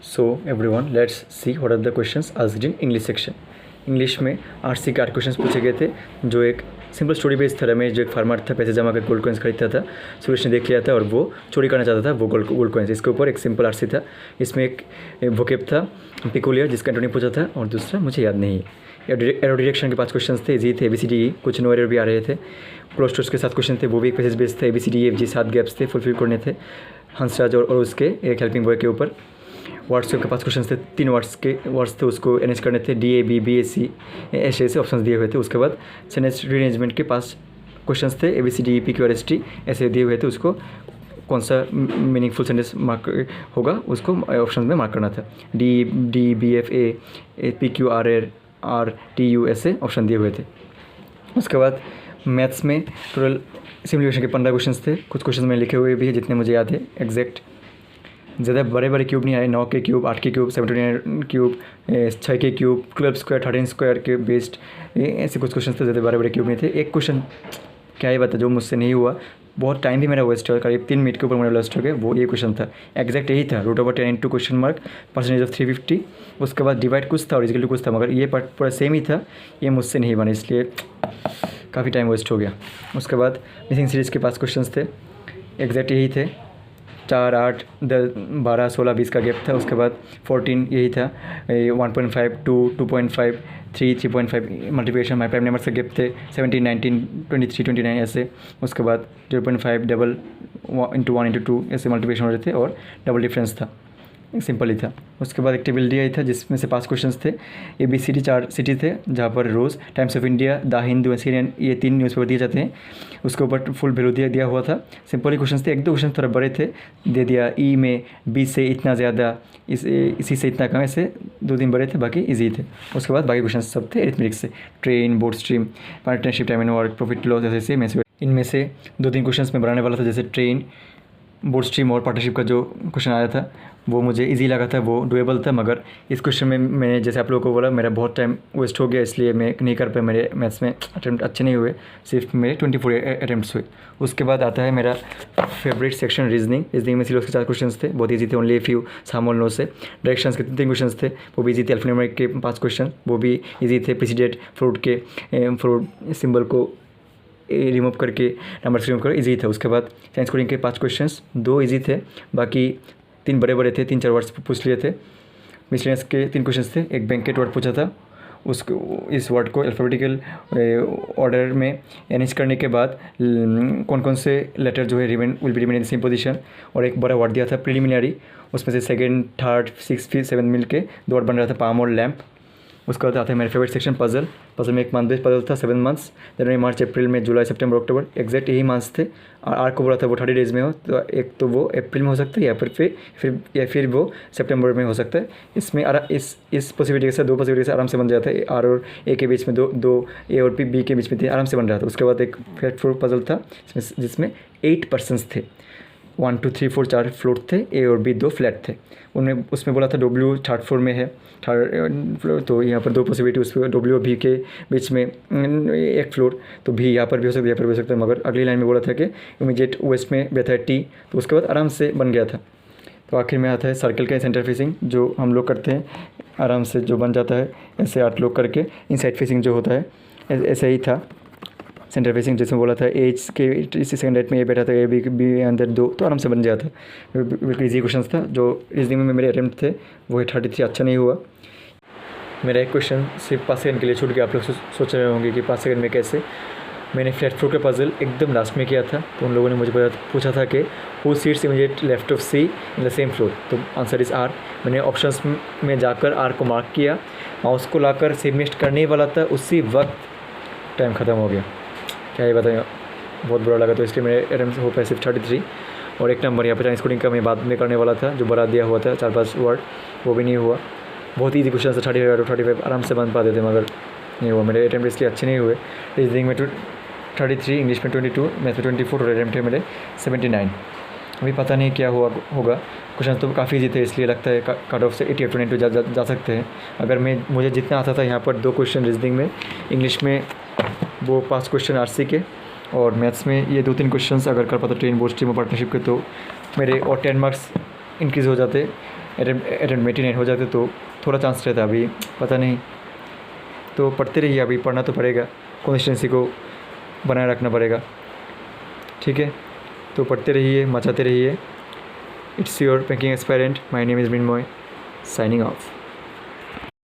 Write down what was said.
So everyone, let's see what are the questions asked in English section. English में RC के 8 questions पूछे गए थे, जो एक सिंपल स्टोरी बेस्ड था। रमेश जो एक फार्मर था, पैसे जमा कर गोल्ड कॉइन्स खरीदता था। सुरेश ने देख लिया था और वो चोरी करना चाहता था वो गोल्ड कॉइन्स। इसके ऊपर एक सिंपल आरसी था। इसमें एक वोकेब था पिकुलियर, जिसका एंटोनिम पूछा था, और दूसरा मुझे याद नहीं है। एरो डिरेक्शन के 5 क्वेश्चन थे, इजी थे, ABCD कुछ नो एरर भी आ रहे थे। क्लोज के 7 क्वेश्चन थे, वो भी एक पैसेज बेस्ड थे। ABCD EFG 7 गैप्स थे, फुलफिल करने थे हंसराज और उसके एक हेल्पिंग बॉय के ऊपर। वर्ड्स के 5 क्वेश्चन थे, 3 वर्ड्स थे, उसको अरेंज करने थे। DAB BAC ऐसे ऑप्शन दिए हुए थे। उसके बाद सेंटेंस रीअरेंजमेंट के 5 क्वेश्चन थे, ABCD EPQ RST ऐसे दिए हुए थे। उसको कौन सा मीनिंगफुल सेंटेंस मार्क होगा उसको ऑप्शन में मार्क करना था। DBFA PQ RTU ऐसे ऑप्शन दिए हुए थे। उसके बाद मैथ्स में टोटल सिमुलेशन के 15 क्वेश्चन थे। कुछ क्वेश्चन मैंने लिखे हुए भी है, जितने मुझे याद है एग्जैक्ट। ज़्यादा बड़े बड़े क्यूब नहीं आए, 9 के क्यूब, 8 के क्यूब, 79 क्यूब, 6 के क्यूब, 12 स्क्वायर, 13 स्क्वायर के बेस्ड ऐसे कुछ क्वेश्चन थे। ज़्यादा बड़े बड़े क्यूब नहीं थे। एक क्वेश्चन क्या ही बता जो मुझसे नहीं हुआ, बहुत टाइम भी मेरा वेस्ट हो, करीब 3 मिनट के ऊपर मेरा वेस्ट हो गया। वो ये क्वेश्चन था, एग्जैक्ट यही था, √10 × क्वेश्चन मार्क परसेंटेज ऑफ 350। उसके बाद डिवाइड कुछ था और इक्वल टू कुछ था, मगर ये पार्ट पूरा सेम ही था, ये मुझसे नहीं बना, इसलिए काफ़ी टाइम वेस्ट हो गया। उसके बाद मिसिंग सीरीज़ के 5 क्वेश्चन थे, एग्जैक्ट यही थे, 4, 8, 10, 12, 16, 20 का गैप था। उसके बाद 14 यही था, 1.5, 2, 2.5, 3, 3.5 मल्टीप्लिकेशन माई प्राइम नंबर से गैप थे, 17, 19, 23, 29 ऐसे। उसके बाद 0.5 डबल इंटू 1 इंटू 2 ऐसे मल्टीप्लिकेशन हो रहे थे और डबल डिफरेंस था, सिंपल ही था। उसके बाद एक टेबल दिया ही था, जिसमें से 5 क्वेश्चंस थे। ABCD 4 सिटी थे, जहाँ पर रोज़, Times of India, the Hindu, सीनियन, ये 3 न्यूज़पेपर दिए जाते हैं। उसके ऊपर फुल वैल्यू दिया हुआ था। सिंपल ही क्वेश्चन थे, 1-2 क्वेश्चन थोड़ा बड़े थे, दे दिया ई में B से इतना ज़्यादा, इसी से इतना कम, ऐसे 2-3 बड़े थे, बाकी ईजी थे। उसके बाद बाकी क्वेश्चन सब थे एरिथमेटिक से, train, board stream, partnership, time and work, profit loss ऐसे में से। इनमें से 2-3 क्वेश्चन में बनाने वाला था, जैसे ट्रेन, बोर्ड स्ट्रीम और पार्टनरशिप का जो क्वेश्चन आया था वो मुझे इजी लगा था, वो डुएबल था। मगर इस क्वेश्चन में मैंने जैसे आप लोगों को बोला, मेरा बहुत टाइम वेस्ट हो गया, इसलिए मैं नहीं कर पाया। मेरे मैथ्स में अटैम्प्ट अच्छे नहीं हुए, सिर्फ मेरे 24 अटैम्प्ट्स हुए। उसके बाद आता है मेरा फेवरेट सेक्शन, रीजनिंग में सिलोस के 4 क्वेश्चन थे, बहुत ईजी थे, ओनली फ्यू सामोल नो से। डायरेक्शंस के 3 क्वेश्चन थे, वो भी ईजी थे। अल्फान्यूमेरिक के 5 क्वेश्चन, वो भी ईजी थे। प्रेसिडेंट फ्रूट के फ्रूट सिंबल को रिमूव करके नंबर रिमूव कर ईजी था। उसके बाद साइंस कोडिंग के 5 क्वेश्चंस, 2 ईजी थे, बाकी 3 बड़े बड़े थे, 3-4 वर्ड्स पूछ लिए थे। मिसलेनियस के 3 क्वेश्चंस थे, एक बैंकेट वर्ड पूछा था, उसको इस वर्ड को अल्फ़ाबेटिकल ऑर्डर में अरेंज करने के बाद कौन कौन से लेटर जो है will be remain in same position, और एक बड़ा वर्ड दिया था प्रिलिमिनरी, उसमें से 2nd, 3rd, 6th, 5th, 7th मिल के 2 वर्ड बन रहा था, पाम और लैम्प। उसके बाद आता है मेरा फेवरेट सेक्शन, पजल में एक मंथ बेस्ड पजल था, 7 मंथ्स, जनवरी, मार्च, अप्रैल में, जुलाई, सितंबर, अक्टूबर, एग्जैक्ट यही मंथ्स थे। और आर को बोला था वो 30 डेज़ में हो, तो एक तो वो अप्रैल में हो सकता है, या फिर वो सितंबर में हो सकता है। इसमें इस पॉसिबिलिटी के साथ 2 पॉसिबिलिटी से आराम से बन जाता है। आर और ए के बीच में दो ए और बी के बीच में आराम से बन रहा था। उसके बाद एक फ्लैट फ्लोर पजल था, जिसमें 8 पर्सन्स थे, 1, 2, 3, 4 4 फ्लोर थे, ए और बी 2 फ्लैट थे। उसमें बोला था W 3rd फ्लोर में है, 3rd फ्लोर, तो यहाँ पर 2 पॉसिबिलिटी, उस पर W और B के बीच में एक फ्लोर, तो भी यहाँ पर भी हो सकता है, यहाँ पर भी हो सकता है। मगर अगली लाइन में बोला था कि इमीडिएट वेस्ट में बैठा है T, तो उसके बाद आराम से बन गया था। तो आखिर में आता है सर्कल का सेंटर फेसिंग, जो हम लोग करते हैं, आराम से जो बन जाता है ऐसे 8 लोग करके। इनसाइड फेसिंग जो होता है ऐसे ही था, सेंटर फेसिंग जिसमें बोला था एज के इसी सेकंड राइट में ये बैठा था, ए बी अंदर 2, तो आराम से बन जाता। बिल्कुल ईजी क्वेश्चन था। जो रीजनिंग में मेरे अटैम्प्ट थे वो है 33, अच्छा नहीं हुआ। मेरा एक क्वेश्चन सिर्फ 5 सेकंड के लिए छूट गया। आप लोग सोच रहे होंगे कि 5 सेकंड में कैसे। मैंने फ्लैट फ्लोर का पजल एकदम लास्ट में किया था, तो उन लोगों ने मुझे पूछा था कि who sits immediate left of C in the same floor, तो आंसर इज़ आर। मैंने ऑप्शंस में जाकर आर को मार्क किया, माउस को लाकर सबमिट करने वाला था, उसी वक्त टाइम ख़त्म हो गया। क्या ये बताएं, बहुत बुरा लगा, तो इसलिए मेरे अटैम्प्ट हो पाए सिर्फ 33। और 1 नंबर यहाँ पर साइंस कोडिंग का मैं बाद में करने वाला था, जो बड़ा दिया हुआ था 4-5 वर्ड, वो भी नहीं हुआ। बहुत ईजी क्वेश्चन था, 35 आराम से बन पाते थे, मगर नहीं हुआ। मेरे अटैम्प्ट इसलिए अच्छे नहीं हुए। रीजनिंग में 33, इंग्लिश में 22, मैथ में 24, टोटल अटैम्प्ट है मेरे 79। अभी पता नहीं क्या होगा। क्वेश्चन तो काफ़ी ईजी थे, इसलिए लगता है कट ऑफ से 80 और 22 जा सकते हैं। अगर मुझे जितना आता था, यहाँ पर 2 क्वेश्चन रीजनिंग में, इंग्लिश में वो 5 क्वेश्चन आरसी के, और मैथ्स में ये 2-3 क्वेश्चंस अगर कर पाता ट्रेन, बोर्ड स्ट्रीम और पार्टनरशिप के, तो मेरे और 10 मार्क्स इंक्रीज़ हो जाते, अटेम्प्ट 89 हो जाते तो थोड़ा चांस रहता, अभी पता नहीं। तो पढ़ते रहिए, अभी पढ़ना तो पड़ेगा, कंसिस्टेंसी को बनाए रखना पड़ेगा, ठीक है। तो पढ़ते रहिए, मचाते रहिए। It's your banking aspirant, my name is Mrunmay, signing off.